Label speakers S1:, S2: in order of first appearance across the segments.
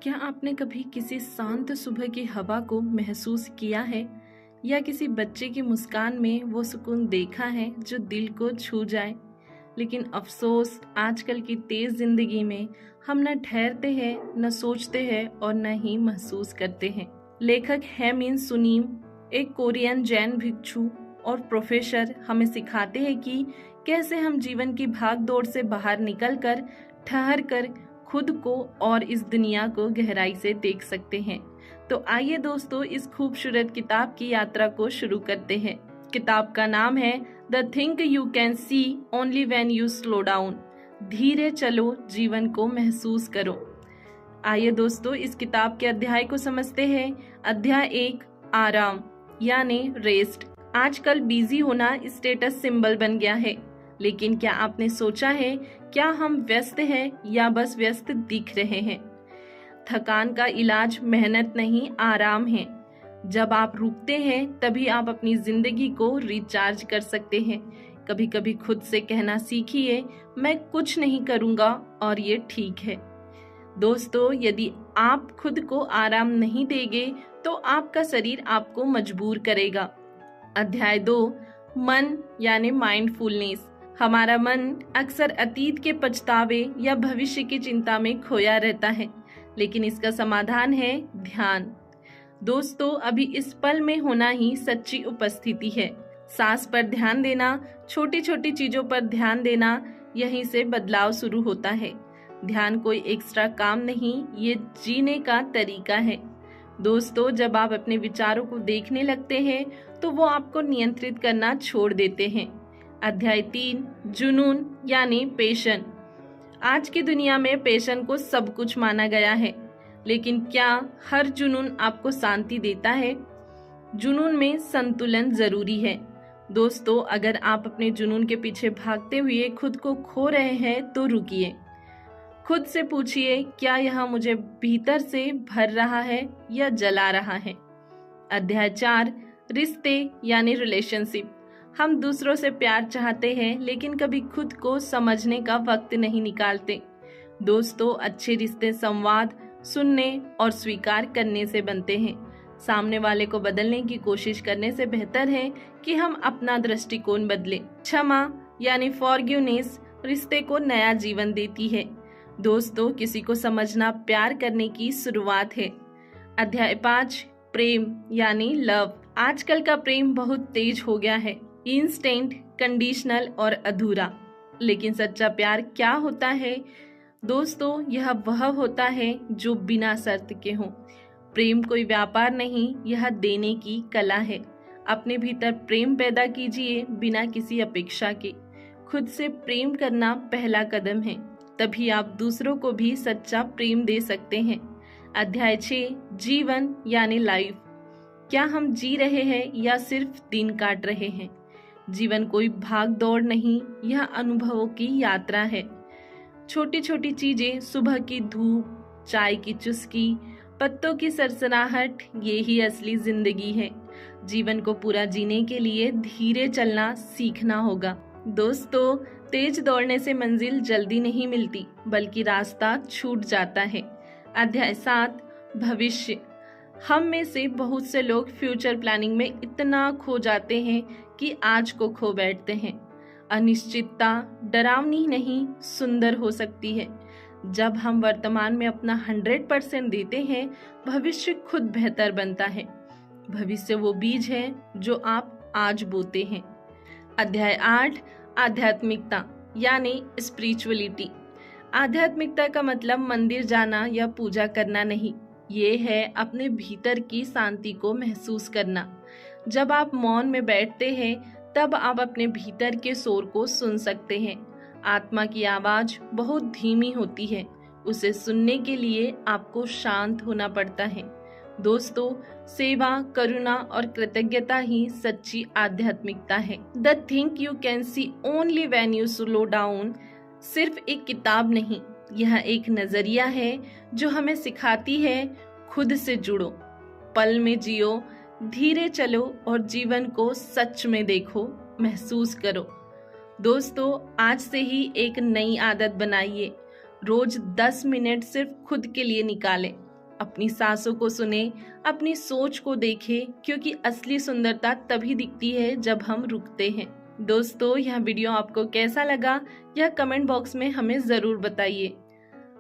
S1: क्या आपने कभी किसी शांत सुबह की हवा को महसूस किया है या किसी बच्चे की मुस्कान में वो सुकून देखा है जो दिल को छू जाए। लेकिन अफसोस आजकल की तेज जिंदगी में हम न ठहरते हैं, न सोचते हैं और न ही महसूस करते हैं। लेखक है मीन सुनीम, एक कोरियन जैन भिक्षु और प्रोफेसर, हमें सिखाते हैं कि कैसे हम जीवन की भाग दौड़ से बाहर निकलकर ठहर कर खुद को और इस दुनिया को गहराई से देख सकते हैं। तो आइए दोस्तों, इस खूबसूरत किताब की यात्रा को शुरू करते हैं। किताब का नाम है the thing you can see only when you slow down. धीरे चलो, जीवन को महसूस करो। आइए दोस्तों, इस किताब के अध्याय को समझते हैं। अध्याय 1, आराम यानी रेस्ट। आजकल बिजी होना स्टेटस सिंबल बन गया है, लेकिन क्या आपने सोचा है क्या हम व्यस्त हैं या बस व्यस्त दिख रहे हैं? थकान का इलाज मेहनत नहीं, आराम है। जब आप रुकते हैं तभी आप अपनी जिंदगी को रिचार्ज कर सकते हैं। कभी कभी खुद से कहना सीखिए, मैं कुछ नहीं करूंगा और ये ठीक है। दोस्तों, यदि आप खुद को आराम नहीं देंगे तो आपका शरीर आपको मजबूर करेगा। अध्याय 2, मन यानी माइंडफुलनेस। हमारा मन अक्सर अतीत के पछतावे या भविष्य की चिंता में खोया रहता है, लेकिन इसका समाधान है ध्यान। दोस्तों, अभी इस पल में होना ही सच्ची उपस्थिति है। सांस पर ध्यान देना, छोटी छोटी चीजों पर ध्यान देना, यहीं से बदलाव शुरू होता है। ध्यान कोई एक्स्ट्रा काम नहीं, ये जीने का तरीका है। दोस्तों, जब आप अपने विचारों को देखने लगते हैं तो वो आपको नियंत्रित करना छोड़ देते हैं। अध्याय 3, जुनून यानी पैशन। आज की दुनिया में पैशन को सब कुछ माना गया है, लेकिन क्या हर जुनून आपको शांति देता है? जुनून में संतुलन जरूरी है। दोस्तों, अगर आप अपने जुनून के पीछे भागते हुए खुद को खो रहे हैं तो रुकिए। खुद से पूछिए, क्या यह मुझे भीतर से भर रहा है या जला रहा है? अध्याय 4, रिश्ते यानी रिलेशनशिप। हम दूसरों से प्यार चाहते हैं, लेकिन कभी खुद को समझने का वक्त नहीं निकालते। दोस्तों, अच्छे रिश्ते संवाद, सुनने और स्वीकार करने से बनते हैं। सामने वाले को बदलने की कोशिश करने से बेहतर है कि हम अपना दृष्टिकोण बदलें। क्षमा यानी फॉरगिवनेस रिश्ते को नया जीवन देती है। दोस्तों, किसी को समझना प्यार करने की शुरुआत है। अध्याय 5, प्रेम यानी लव। आजकल का प्रेम बहुत तेज हो गया है, इंस्टेंट, कंडीशनल और अधूरा। लेकिन सच्चा प्यार क्या होता है? दोस्तों, यह वह होता है जो बिना शर्त के हो। प्रेम कोई व्यापार नहीं, यह देने की कला है। अपने भीतर प्रेम पैदा कीजिए बिना किसी अपेक्षा के। खुद से प्रेम करना पहला कदम है, तभी आप दूसरों को भी सच्चा प्रेम दे सकते हैं। अध्याय 6, जीवन यानी लाइफ। क्या हम जी रहे हैं या सिर्फ दिन काट रहे हैं? जीवन कोई भाग दौड़ नहीं, यह अनुभवों की यात्रा है। छोटी छोटी चीजें, सुबह की धूप, चाय की चुस्की, पत्तों की सरसराहट, ये ही असली जिंदगी है। जीवन को पूरा जीने के लिए धीरे चलना सीखना होगा। दोस्तों, तेज दौड़ने से मंजिल जल्दी नहीं मिलती, बल्कि रास्ता छूट जाता है। अध्याय 7, भविष्य। हम में से बहुत से लोग फ्यूचर प्लानिंग में इतना खो जाते हैं कि आज को खो बैठते हैं। अनिश्चितता डरावनी नहीं, सुंदर हो सकती है। जब हम वर्तमान में अपना 100% देते हैं, भविष्य खुद बेहतर बनता है। भविष्य वो बीज है जो आप आज बोते हैं। अध्याय 8, आध्यात्मिकता यानी स्पिरिचुअलिटी। आध्यात्मिकता का मतलब मंदिर जाना या पूजा करना नहीं, ये है अपने भीतर की शांति को महसूस करना। जब आप मौन में बैठते हैं तब आप अपने भीतर के शोर को सुन सकते हैं। आत्मा की आवाज बहुत धीमी होती है, उसे सुनने के लिए आपको शांत होना पड़ता है। दोस्तों, सेवा, करुणा और कृतज्ञता ही सच्ची आध्यात्मिकता है। The thing you can see only when you slow down सिर्फ एक किताब नहीं, यह एक नजरिया है जो हमें सिखाती है खुद से जुड़ो, पल में जियो, धीरे चलो और जीवन को सच में देखो, महसूस करो। दोस्तों, आज से ही एक नई आदत बनाइए। रोज 10 मिनट सिर्फ खुद के लिए निकालें। अपनी सांसों को सुने, अपनी सोच को देखें, क्योंकि असली सुंदरता तभी दिखती है जब हम रुकते हैं। दोस्तों, यह वीडियो आपको कैसा लगा यह कमेंट बॉक्स में हमें ज़रूर बताइए।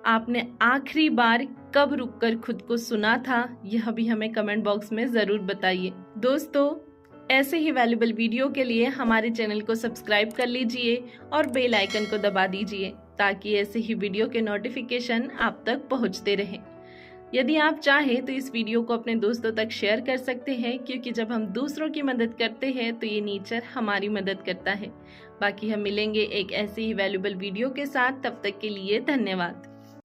S1: आपने आखिरी बार कब रुककर खुद को सुना था, यह भी हमें कमेंट बॉक्स में ज़रूर बताइए। दोस्तों, ऐसे ही वैल्यूएबल वीडियो के लिए हमारे चैनल को सब्सक्राइब कर लीजिए और बेल आइकन को दबा दीजिए, ताकि ऐसे ही वीडियो के नोटिफिकेशन आप तक पहुंचते रहें। यदि आप चाहें तो इस वीडियो को अपने दोस्तों तक शेयर कर सकते हैं, क्योंकि जब हम दूसरों की मदद करते हैं तो ये नेचर हमारी मदद करता है। बाकी हम मिलेंगे एक ऐसे ही वैल्यूएबल वीडियो के साथ। तब तक के लिए धन्यवाद।